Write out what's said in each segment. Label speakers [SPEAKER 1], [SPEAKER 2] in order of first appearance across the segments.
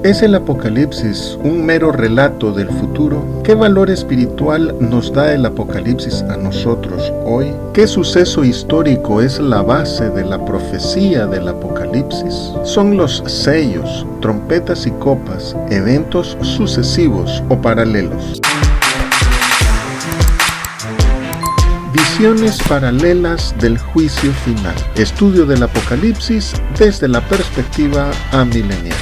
[SPEAKER 1] ¿Es el Apocalipsis un mero relato del futuro? ¿Qué valor espiritual nos da el Apocalipsis a nosotros hoy? ¿Qué suceso histórico es la base de la profecía del Apocalipsis? ¿Son los sellos, trompetas y copas, eventos sucesivos o paralelos? Visiones paralelas del juicio final. Estudio del Apocalipsis desde la perspectiva amilenial.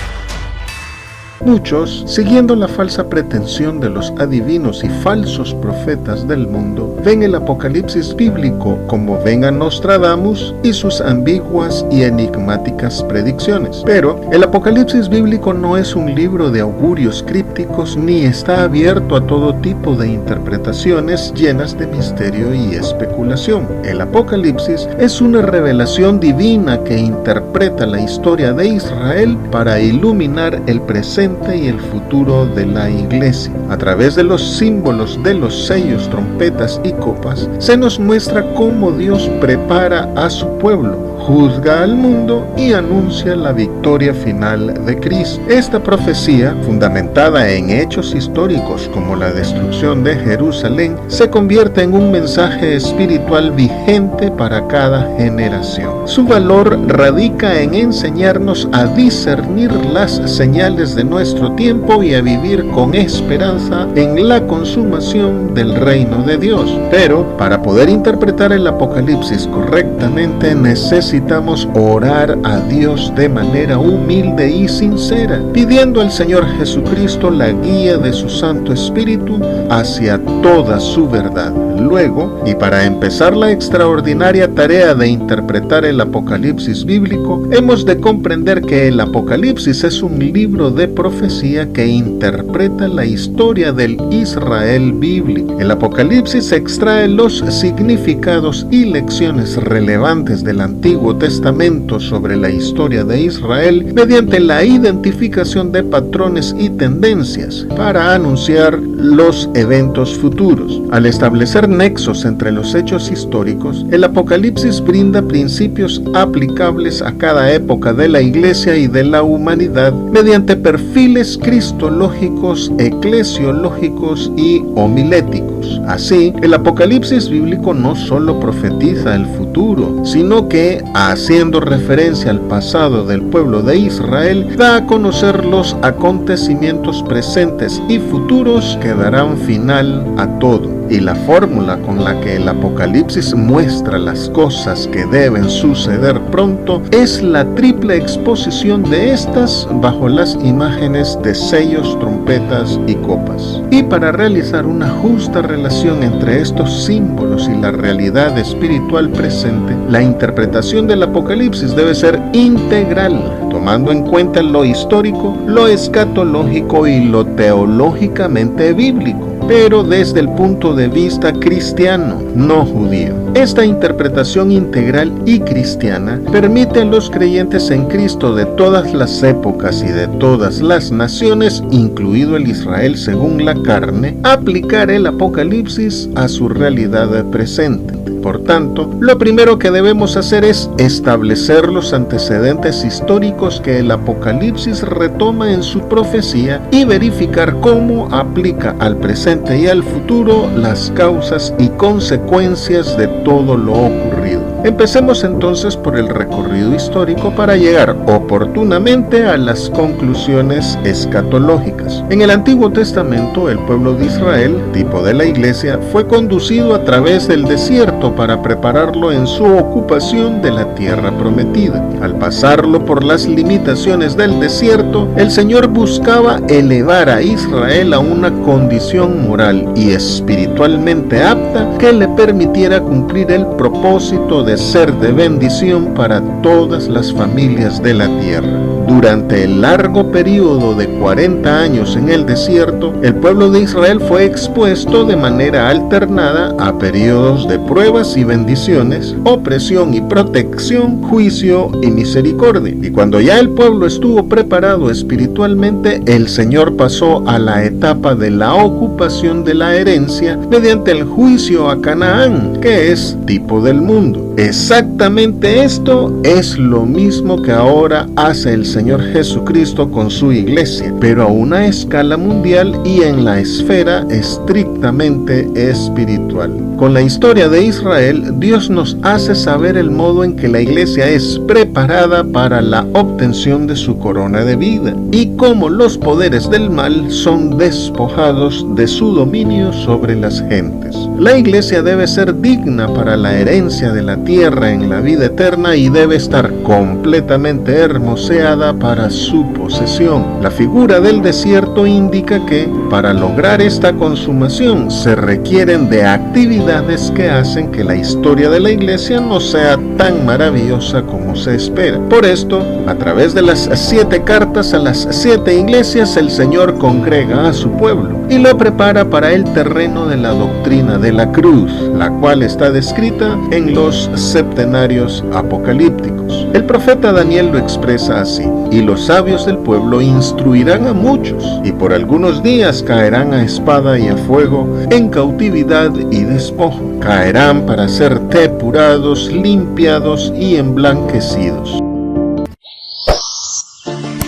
[SPEAKER 1] Muchos, siguiendo la falsa pretensión de los adivinos y falsos profetas del mundo, ven el Apocalipsis bíblico como ven a Nostradamus y sus ambiguas y enigmáticas predicciones. Pero el Apocalipsis bíblico no es un libro de augurios crípticos ni está abierto a todo tipo de interpretaciones llenas de misterio y especulación. El Apocalipsis es una revelación divina que interpreta la historia de Israel para iluminar el presente y el futuro de la Iglesia. A través de los símbolos de los sellos, trompetas y copas, se nos muestra cómo Dios prepara a su pueblo, juzga al mundo y anuncia la victoria final de Cristo. Esta profecía, fundamentada en hechos históricos como la destrucción de Jerusalén, se convierte en un mensaje espiritual vigente para cada generación. Su valor radica en enseñarnos a discernir las señales de nuestro tiempo y a vivir con esperanza en la consumación del reino de Dios. Pero para poder interpretar el Apocalipsis correctamente necesitamos orar a Dios de manera humilde y sincera, pidiendo al Señor Jesucristo la guía de su Santo Espíritu hacia toda su verdad. Luego, y para empezar la extraordinaria tarea de interpretar el Apocalipsis bíblico, hemos de comprender que el Apocalipsis es un libro de profecía que interpreta la historia del Israel bíblico. El Apocalipsis extrae los significados y lecciones relevantes del Antiguo Testamento sobre la historia de Israel mediante la identificación de patrones y tendencias para anunciar los eventos futuros. Al establecer nexos entre los hechos históricos, el Apocalipsis brinda principios aplicables a cada época de la Iglesia y de la humanidad mediante perfiles cristológicos, eclesiológicos y homiléticos. Así, el Apocalipsis bíblico no solo profetiza el futuro, sino que, haciendo referencia al pasado del pueblo de Israel, da a conocer los acontecimientos presentes y futuros que darán final a todo. Y la fórmula con la que el Apocalipsis muestra las cosas que deben suceder pronto es la triple exposición de estas bajo las imágenes de sellos, trompetas y copas. Y para realizar una justa relación entre estos símbolos y la realidad espiritual presente, la interpretación del Apocalipsis debe ser integral, tomando en cuenta lo histórico, lo escatológico y lo teológicamente bíblico, pero desde el punto de vista cristiano, no judío. Esta interpretación integral y cristiana permite a los creyentes en Cristo de todas las épocas y de todas las naciones, incluido el Israel según la carne, aplicar el Apocalipsis a su realidad presente. Por tanto, lo primero que debemos hacer es establecer los antecedentes históricos que el Apocalipsis retoma en su profecía y verificar cómo aplica al presente y al futuro las causas y consecuencias de todo lo ocurrido. Empecemos entonces por el recorrido histórico para llegar oportunamente a las conclusiones escatológicas. En el Antiguo Testamento, el pueblo de Israel, tipo de la Iglesia, fue conducido a través del desierto para prepararlo en su ocupación de la tierra prometida. Al pasarlo por las limitaciones del desierto, el Señor buscaba elevar a Israel a una condición moral y espiritualmente apta que le permitiera cumplir el propósito de ser de bendición para todas las familias de la tierra. Durante el largo periodo de 40 años en el desierto, el pueblo de Israel fue expuesto de manera alternada a periodos de pruebas y bendiciones, opresión y protección, juicio y misericordia. Y cuando ya el pueblo estuvo preparado espiritualmente, el Señor pasó a la etapa de la ocupación de la herencia mediante el juicio a Canaán, que es tipo del mundo. Exactamente esto es lo mismo que ahora hace el Señor Jesucristo con su iglesia, pero a una escala mundial y en la esfera estrictamente espiritual. Con la historia de Israel, Dios nos hace saber el modo en que la iglesia es preparada para la obtención de su corona de vida y cómo los poderes del mal son despojados de su dominio sobre las gentes. La iglesia debe ser digna para la herencia de la tierra en la vida eterna y debe estar completamente hermoseada para su posesión. La figura del desierto indica que para lograr esta consumación se requieren de actividades que hacen que la historia de la iglesia no sea tan maravillosa como se espera. Por esto, a través de las 7 cartas a las 7 iglesias, el Señor congrega a su pueblo y lo prepara para el terreno de la doctrina de la cruz, la cual está descrita en los septenarios apocalípticos. El profeta Daniel lo expresa así: y los sabios del pueblo instruirán a muchos, y por algunos días caerán a espada y a fuego, en cautividad y despojo. Caerán para ser depurados, limpiados y emblanquecidos.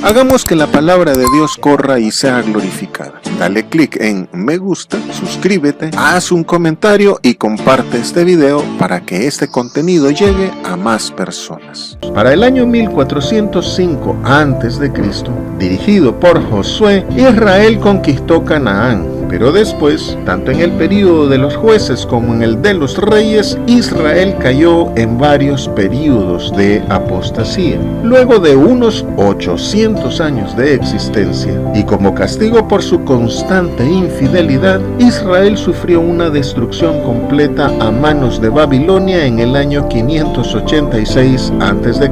[SPEAKER 1] Hagamos que la palabra de Dios corra y sea glorificada. Dale clic en me gusta, suscríbete, haz un comentario y comparte este video para que este contenido llegue a más personas. Para el año 1405 a.C., dirigido por Josué, Israel conquistó Canaán. Pero después, tanto en el período de los jueces como en el de los reyes, Israel cayó en varios períodos de apostasía. Luego de unos 800 años de existencia, y como castigo por su constante infidelidad, Israel sufrió una destrucción completa a manos de Babilonia en el año 586 a.C.,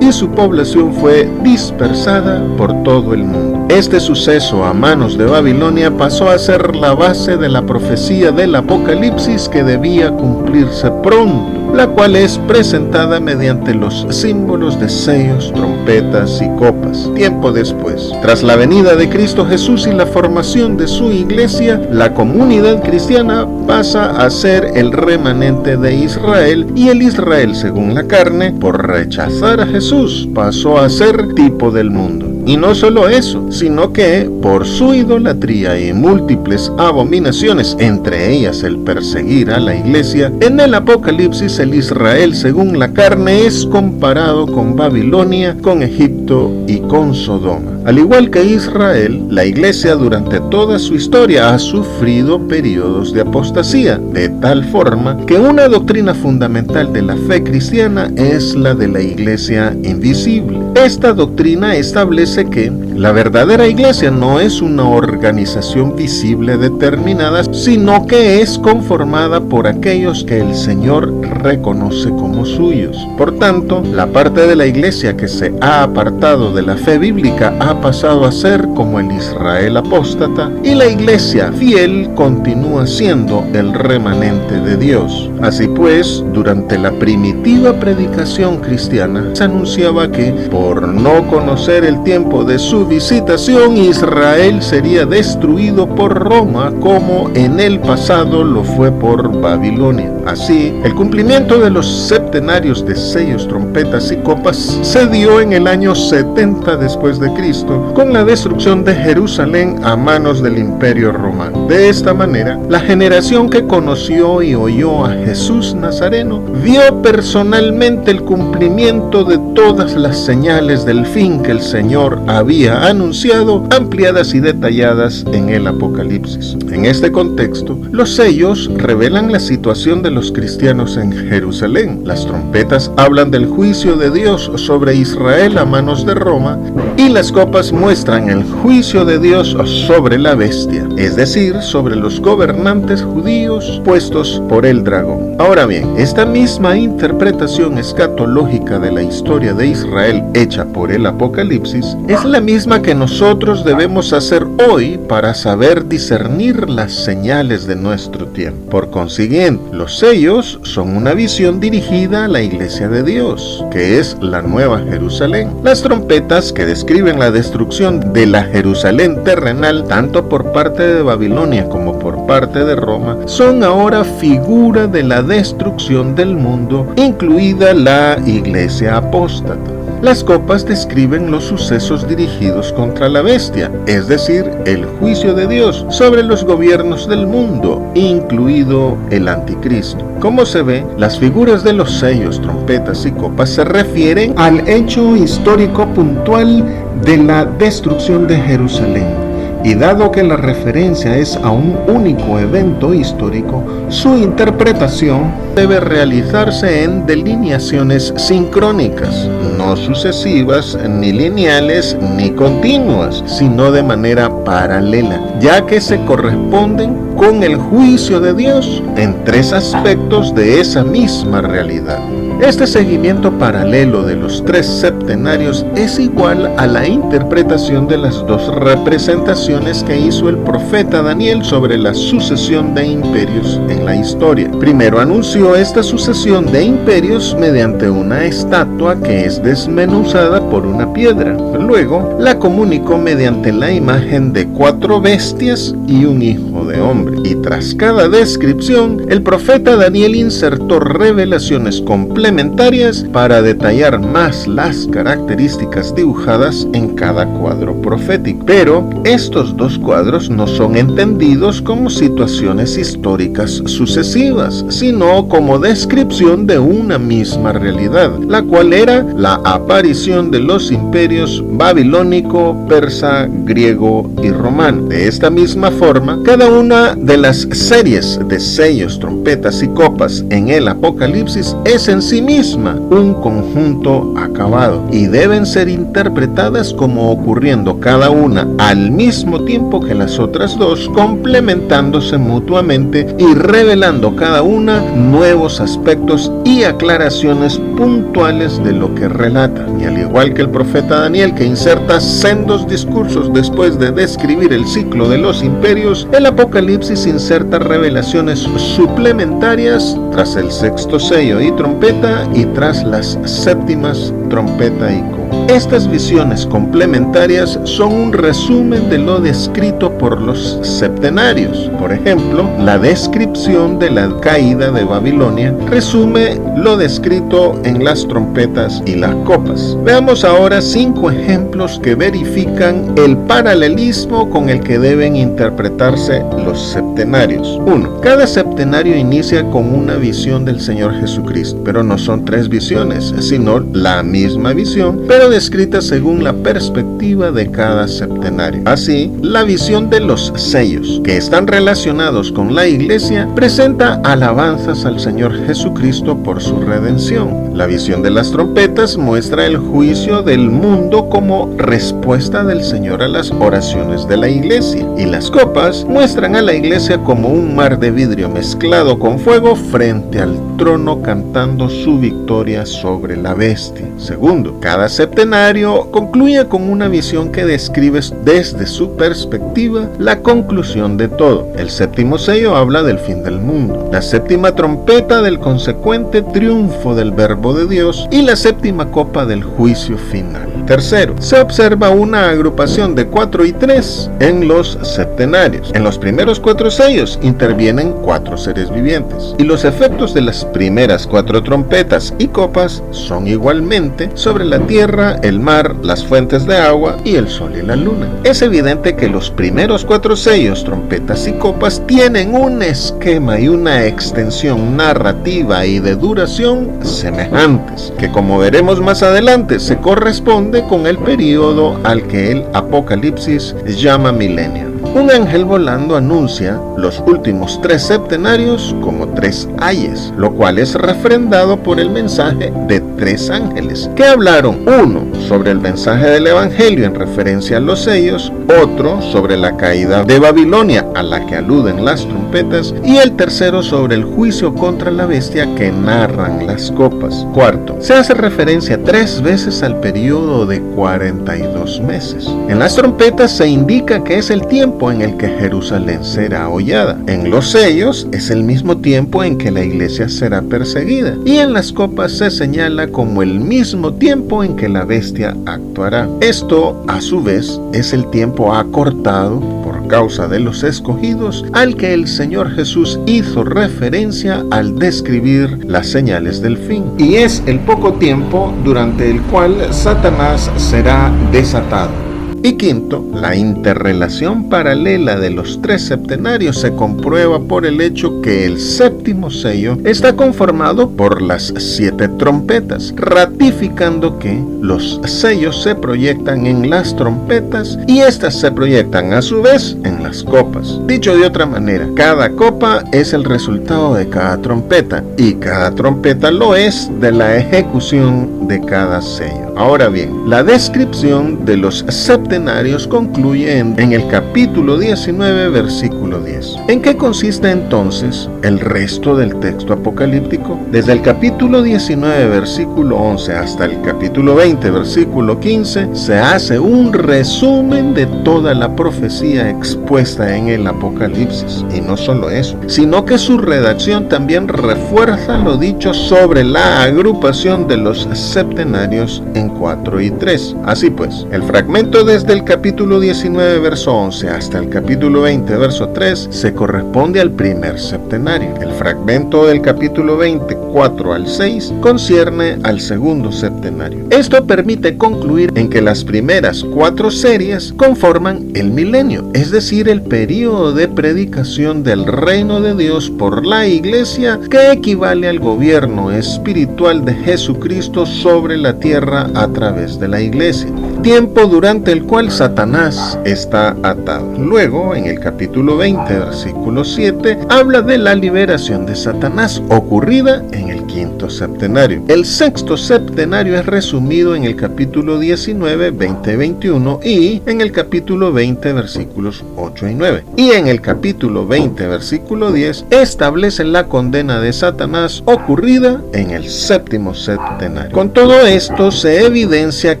[SPEAKER 1] y su población fue dispersada por todo el mundo. Este suceso a manos de Babilonia pasó a ser la base de la profecía del Apocalipsis que debía cumplirse pronto, la cual es presentada mediante los símbolos de sellos, trompetas y copas. Tiempo después, tras la venida de Cristo Jesús y la formación de su iglesia, la comunidad cristiana pasa a ser el remanente de Israel, y el Israel según la carne, por rechazar a Jesús, pasó a ser tipo del mundo. Y no solo eso, sino que por su idolatría y múltiples abominaciones, entre ellas el perseguir a la iglesia, en el Apocalipsis el Israel según la carne es comparado con Babilonia, con Egipto y con Sodoma. Al igual que Israel, la iglesia durante toda su historia ha sufrido periodos de apostasía, de tal forma que una doctrina fundamental de la fe cristiana es la de la iglesia invisible. Esta doctrina establece que la verdadera iglesia no es una organización visible determinada, sino que es conformada por aquellos que el Señor reconoce como suyos. Por tanto, la parte de la iglesia que se ha apartado de la fe bíblica ha pasado a ser como el Israel apóstata, y la iglesia fiel continúa siendo el remanente de Dios. Así pues, durante la primitiva predicación cristiana se anunciaba que, por no conocer el tiempo de su visitación, Israel sería destruido por Roma como en el pasado lo fue por Babilonia. Así, el cumplimiento de los septenarios de sellos, trompetas y copas se dio en el año 70 después de Cristo, con la destrucción de Jerusalén a manos del Imperio Romano. De esta manera, la generación que conoció y oyó a Jesús Nazareno vio personalmente el cumplimiento de todas las señales del fin que el Señor había anunciado, ampliadas y detalladas en el Apocalipsis. En este contexto, los sellos revelan la situación de los cristianos en Jerusalén. Las trompetas hablan del juicio de Dios sobre Israel a manos de Roma, y las copas muestran el juicio de Dios sobre la bestia, es decir, sobre los gobernantes judíos puestos por el dragón. Ahora bien, esta misma interpretación escatológica de la historia de Israel hecha por el Apocalipsis es la misma que nosotros debemos hacer hoy para saber discernir las señales de nuestro tiempo. Por consiguiente, los sellos son una visión dirigida a la iglesia de Dios, que es la Nueva Jerusalén. Las trompetas, que describen la destrucción de la Jerusalén terrenal, tanto por parte de Babilonia como por parte de Roma, son ahora figura de la destrucción del mundo, incluida la iglesia apóstata. Las copas describen los sucesos dirigidos contra la bestia, es decir, el juicio de Dios sobre los gobiernos del mundo, incluido el anticristo. Como se ve, las figuras de los sellos, trompetas y copas se refieren al hecho histórico puntual de la destrucción de Jerusalén. Y dado que la referencia es a un único evento histórico, su interpretación debe realizarse en delineaciones sincrónicas, no sucesivas, ni lineales, ni continuas, sino de manera paralela, ya que se corresponden con el juicio de Dios en tres aspectos de esa misma realidad. Este seguimiento paralelo de los tres septenarios es igual a la interpretación de las dos representaciones que hizo el profeta Daniel sobre la sucesión de imperios en la historia. Primero anunció esta sucesión de imperios mediante una estatua que es desmenuzada por una piedra. Luego la comunicó mediante la imagen de 4 bestias y un hijo de hombre. Y tras cada descripción, el profeta Daniel insertó revelaciones complementarias para detallar más las características dibujadas en cada cuadro profético. Pero estos dos cuadros no son entendidos como situaciones históricas sucesivas, sino como descripción de una misma realidad, la cual era la aparición de los imperios babilónico, persa, griego y romano. De esta misma forma, cada una de las series de sellos, trompetas y copas en el Apocalipsis es en sí misma un conjunto acabado y deben ser interpretadas como ocurriendo cada una al mismo tiempo que las otras dos, complementándose mutuamente y revelando cada una nuevos aspectos y aclaraciones puntuales de lo que relata. Y al igual que el profeta Daniel, que inserta sendos discursos después de describir el ciclo de los imperios, el Apocalipsis inserta revelaciones suplementarias tras el sexto sello y trompeta y tras las séptimas trompeta y copa. Estas visiones complementarias son un resumen de lo descrito por los septenarios. Por ejemplo, la descripción de la caída de Babilonia resume lo descrito en las trompetas y las copas. Veamos ahora 5 ejemplos que verifican el paralelismo con el que deben interpretarse los septenarios. 1. Cada septenario inicia con una visión del Señor Jesucristo, pero no son 3 visiones, sino la misma visión, pero descrita según la perspectiva de cada septenario. Así, la visión de los sellos, que están relacionados con la iglesia, presenta alabanzas al Señor Jesucristo por su redención. La visión de las trompetas muestra el juicio del mundo como respuesta del Señor a las oraciones de la iglesia. Y las copas muestran a la iglesia como un mar de vidrio mezclado con fuego frente al trono cantando su victoria sobre la bestia. Segundo, cada septenario concluye con una visión que describe desde su perspectiva la conclusión de todo. El séptimo sello habla del fin del mundo, la séptima trompeta del consecuente triunfo del verbo de Dios y la séptima copa del juicio final. Tercero, se observa una agrupación de 4 y 3 en los septenarios. En los primeros 4 sellos intervienen 4 seres vivientes y los efectos de las primeras 4 trompetas y copas son igualmente sobre la tierra, el mar, las fuentes de agua y el sol y la luna. Es evidente que los primeros 4 sellos, trompetas y copas tienen un esquema y una extensión narrativa y de duración semejantes, que como veremos más adelante se corresponde con el periodo al que el Apocalipsis llama milenio. Un ángel volando anuncia los últimos 3 septenarios como 3 ayes, lo cual es refrendado por el mensaje de 3 ángeles, que hablaron, uno sobre el mensaje del evangelio en referencia a los sellos, otro sobre la caída de Babilonia a la que aluden las trompetas, y el tercero sobre el juicio contra la bestia que narran las copas. Cuarto, se hace referencia 3 veces al periodo de 42 meses. En las trompetas se indica que es el tiempo en el que Jerusalén será hollada. En los sellos es el mismo tiempo en que la iglesia será perseguida. Y en las copas se señala será como el mismo tiempo en que la bestia actuará. Esto, a su vez, es el tiempo acortado por causa de los escogidos al que el Señor Jesús hizo referencia al describir las señales del fin. Y es el poco tiempo durante el cual Satanás será desatado. Y quinto, la interrelación paralela de los 3 septenarios se comprueba por el hecho que el séptimo sello está conformado por las 7 trompetas, ratificando que los sellos se proyectan en las trompetas y estas se proyectan a su vez en las copas. Dicho de otra manera, cada copa es el resultado de cada trompeta y cada trompeta lo es de la ejecución de cada sello. Ahora bien, la descripción de los septenarios concluye en el capítulo 19, versículo 10. ¿En qué consiste entonces el resto del texto apocalíptico? Desde el capítulo 19, versículo 11 hasta el capítulo 20, versículo 15, se hace un resumen de toda la profecía expuesta en el Apocalipsis. Y no solo eso, sino que su redacción también refuerza lo dicho sobre la agrupación de los septenarios en 4 y 3. Así pues, el fragmento desde el capítulo 19, verso 11 hasta el capítulo 20, verso 3 se corresponde al primer septenario. El fragmento del capítulo 24 al 6 concierne al segundo septenario. Esto permite concluir en que las primeras 4 series conforman el milenio, es decir, el período de predicación del reino de Dios por la Iglesia, que equivale al gobierno espiritual de Jesucristo sobre la tierra a través de la Iglesia, tiempo durante el cual Satanás está atado. Luego, en el capítulo 20, versículo 7, habla de la liberación de Satanás, ocurrida en el quinto septenario. El sexto septenario es resumido en el capítulo 19, 20 y 21 y en el capítulo 20, versículos 8 y 9. Y en el capítulo 20, versículo 10, establece la condena de Satanás ocurrida en el séptimo septenario. Con todo esto se evidencia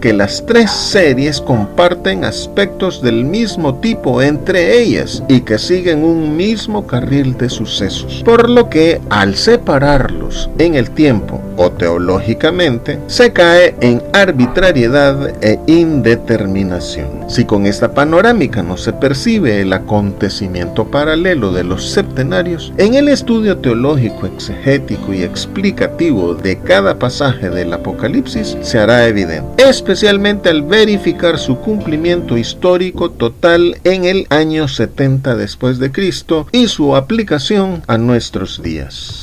[SPEAKER 1] que las 3 series comparten aspectos del mismo tipo entre ellas y que siguen un mismo carril de sucesos, por lo que al separarlos en el tiempo o teológicamente se cae en arbitrariedad e indeterminación. Si con esta panorámica no se percibe el acontecimiento paralelo de los septenarios, en el estudio teológico, exegético y explicativo de cada pasaje del Apocalipsis se hará evidente, especialmente al verificar su cumplimiento histórico total en el año 70 después de Cristo y su aplicación a nuestros días.